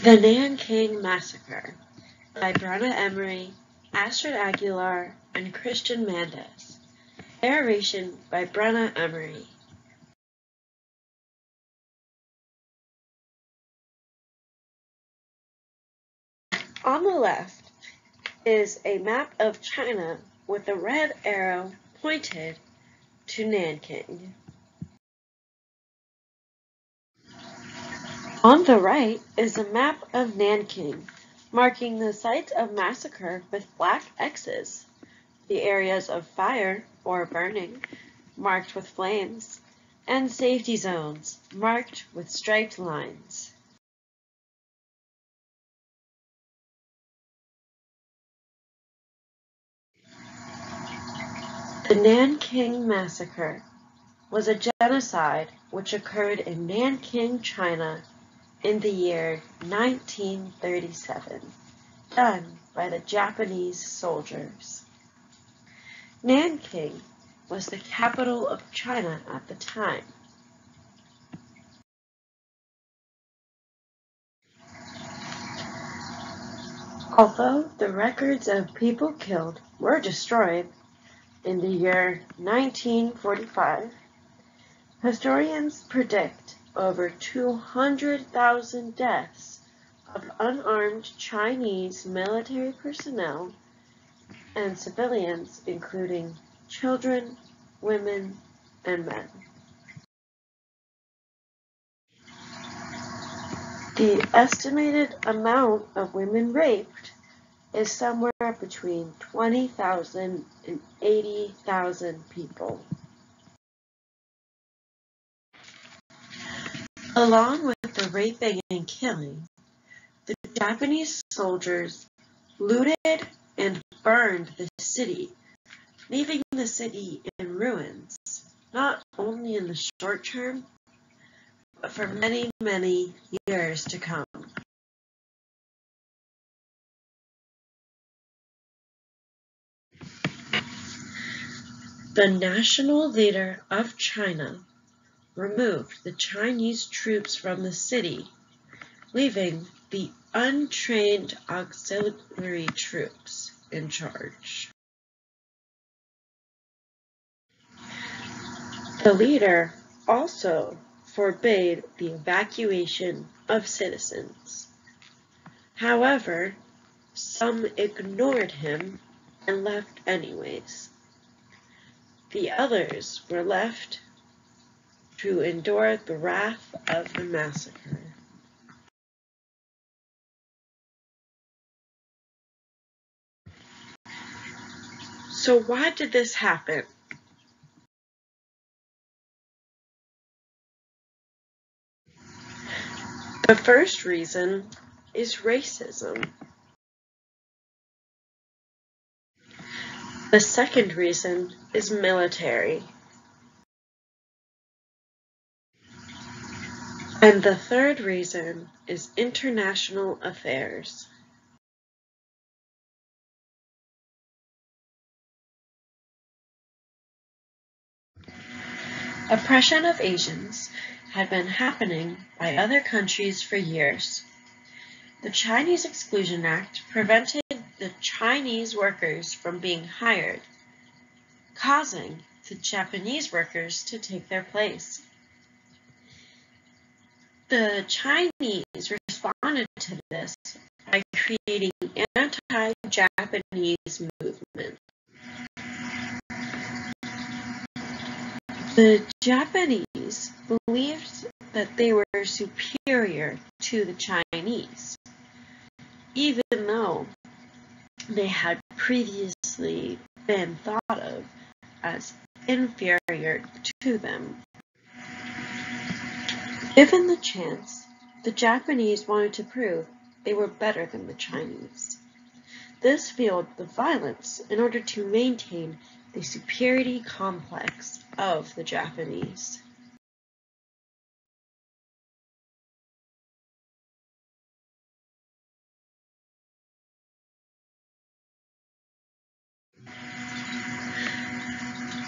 The Nanking Massacre by Brenna Emery, Astrid Aguilar, and Christian Mandes. Narration by Brenna Emery. On the left is a map of China with a red arrow pointed to Nanking. On the right is a map of Nanking, marking the sites of massacre with black X's, the areas of fire or burning, marked with flames, and safety zones, marked with striped lines. The Nanking Massacre was a genocide which occurred in Nanking, China in the year 1937, done by the Japanese soldiers. Nanking was the capital of China at the time. Although the records of people killed were destroyed in the year 1945, historians predict over 200,000 deaths of unarmed Chinese military personnel and civilians, including children, women, and men. The estimated amount of women raped is somewhere between 20,000 and 80,000 people. Along with the raping and killing, the Japanese soldiers looted and burned the city, leaving the city in ruins, not only in the short term, but for many, many years to come. The national leader of China removed the Chinese troops from the city, leaving the untrained auxiliary troops in charge. The leader also forbade the evacuation of citizens. However, some ignored him and left anyways. The others were left to endure the wrath of the massacre. So why did this happen? The first reason is racism. The second reason is military. And the third reason is international affairs. Oppression of Asians had been happening by other countries for years. The Chinese Exclusion Act prevented the Chinese workers from being hired, causing the Japanese workers to take their place. The Chinese responded to this by creating anti-Japanese movement. The Japanese believed that they were superior to the Chinese, even though they had previously been thought of as inferior to them. Given the chance, the Japanese wanted to prove they were better than the Chinese. This fueled the violence in order to maintain the superiority complex of the Japanese.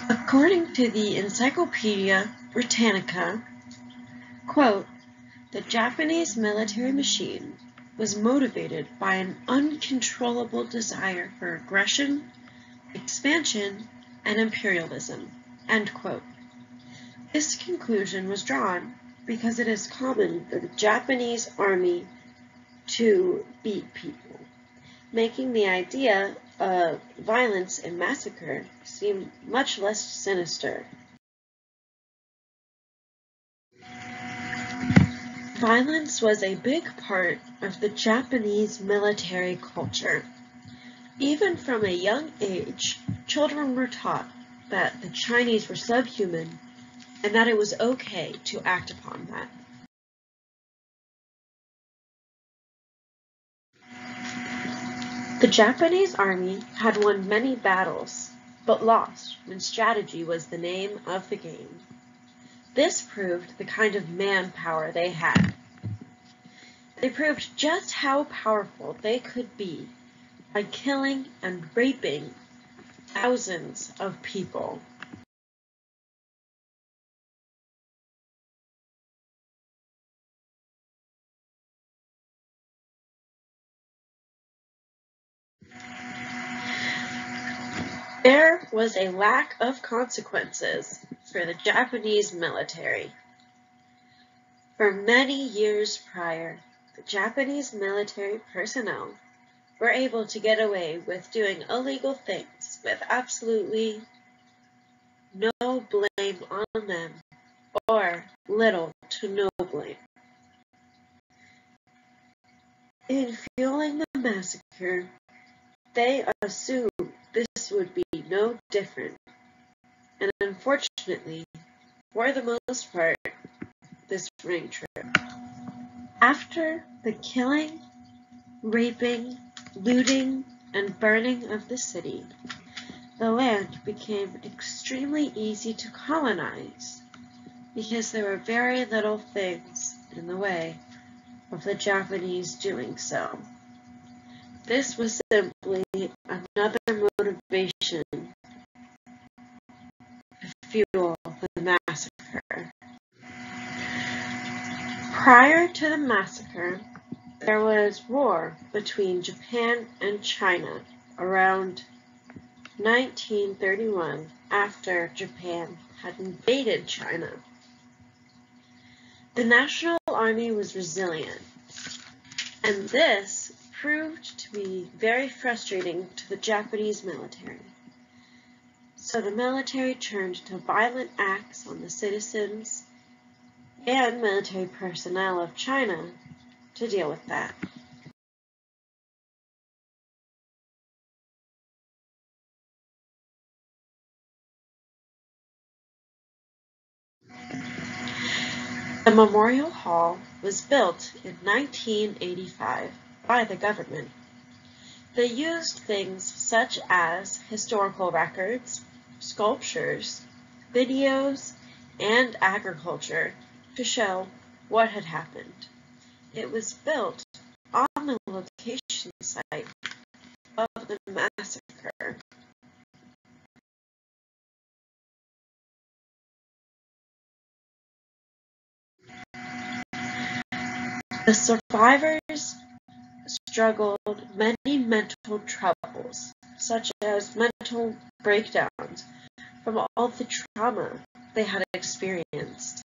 According to the Encyclopedia Britannica, quote, "The Japanese military machine was motivated by an uncontrollable desire for aggression, expansion, and imperialism." End quote. This conclusion was drawn because it is common for the Japanese army to beat people, making the idea of violence and massacre seem much less sinister. Violence was a big part of the Japanese military culture. Even from a young age, children were taught that the Chinese were subhuman and that it was okay to act upon that. The Japanese army had won many battles, but lost when strategy was the name of the game. This proved the kind of manpower they had. They proved just how powerful they could be by killing and raping thousands of people. There was a lack of consequences for the Japanese military. For many years prior, the Japanese military personnel were able to get away with doing illegal things with absolutely no blame on them, or little to no blame. In fueling the massacre, they assumed this would be no different, and unfortunately, for the most part, this rang true. After the killing, raping, looting, and burning of the city, the land became extremely easy to colonize because there were very little things in the way of the Japanese doing so. This was simply another motivation to fuel the massacre. Prior to the massacre, there was war between Japan and China around 1931 after Japan had invaded China. The National Army was resilient, and this proved to be very frustrating to the Japanese military. So the military turned to violent acts on the citizens and military personnel of China to deal with that. The Memorial Hall was built in 1985 by the government. They used things such as historical records, sculptures, videos, and agriculture to show what had happened. It was built on the location site of the massacre. The survivors struggled many mental troubles, such as mental breakdowns from all the trauma they had experienced.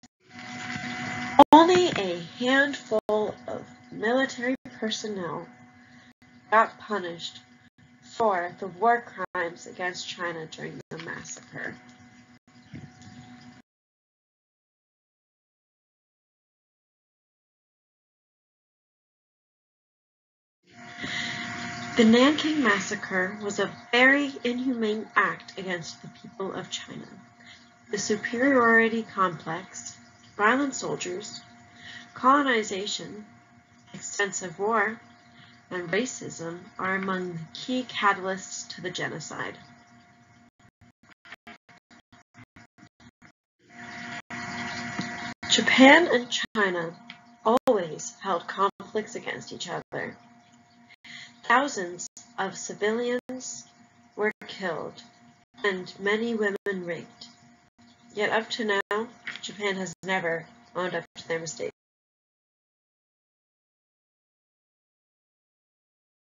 Only a handful of military personnel got punished for the war crimes against China during the massacre. The Nanking Massacre was a very inhumane act against the people of China. The superiority complex, violent soldiers, colonization, extensive war, and racism are among the key catalysts to the genocide. Japan and China always held conflicts against each other. Thousands of civilians were killed and many women raped. Yet up to now, Japan has never owned up to their mistakes.